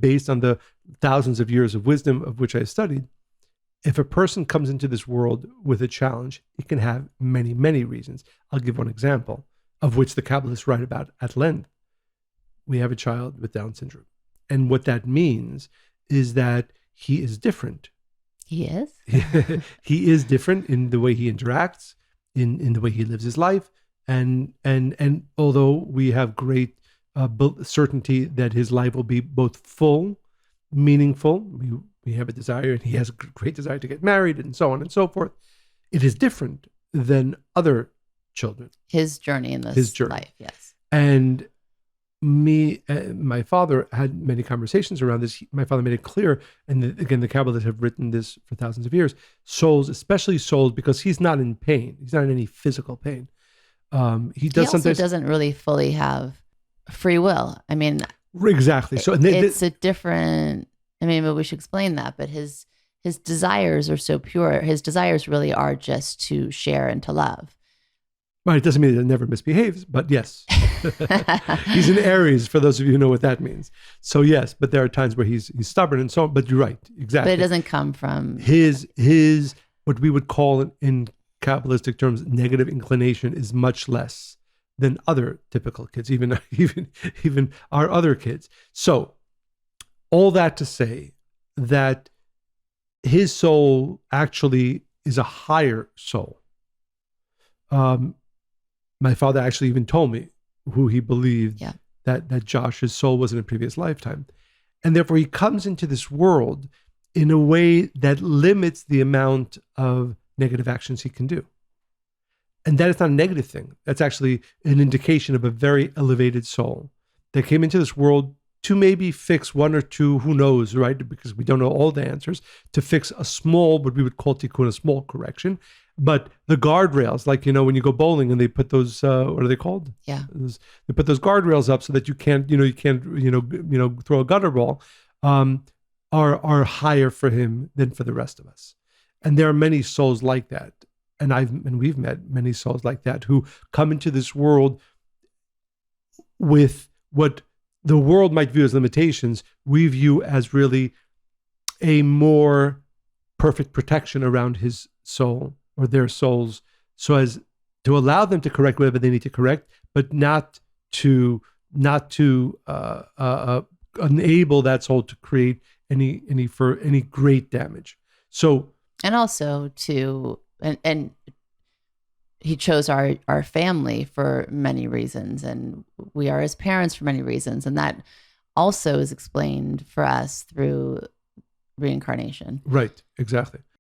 based on the thousands of years of wisdom of which I studied, if a person comes into this world with a challenge, it can have many, many reasons. I'll give one example, of which the Kabbalists write about at length. We have a child with Down syndrome. And what that means is that he is different. He is? He is different in the way he interacts, in the way he lives his life. And although we have great certainty that his life will be both full, meaningful, we have a desire, and he has a great desire to get married and so on and so forth, it is different than other children. His journey in this life, yes. And my father had many conversations around this. My father made it clear, and again, the Kabbalists have written this for thousands of years, souls, especially souls, because he's not in pain. He's not in any physical pain. He also doesn't really fully have free will. I mean, exactly. So it's a different, I mean, but we should explain that, but his desires are so pure. His desires really are just to share and to love. Right. It doesn't mean that it never misbehaves, but yes. He's in Aries, for those of you who know what that means. So yes, but there are times where he's stubborn and so on, but you're right. Exactly. But it doesn't come from his what we would call in Kabbalistic terms, negative inclination is much less than other typical kids, even our other kids. So all that to say that his soul actually is a higher soul. My father actually even told me who he believed that Josh's soul was in a previous lifetime. And therefore he comes into this world in a way that limits the amount of negative actions he can do. And that is not a negative thing. That's actually an indication of a very elevated soul that came into this world to maybe fix one or two, who knows, right? Because we don't know all the answers, to fix a small, what we would call tikkun, a small correction. But the guardrails, like, when you go bowling and they put those, what are they called? Yeah. They put those guardrails up so that you can't throw a gutter ball, are higher for him than for the rest of us. And there are many souls like that. And we've met many souls like that who come into this world with what the world might view as limitations, we view as really a more perfect protection around his soul or their souls, so as to allow them to correct whatever they need to correct, but not to enable that soul to create any great damage. So, and also and he chose our family for many reasons, and we are his parents for many reasons, and that also is explained for us through reincarnation. Right, exactly.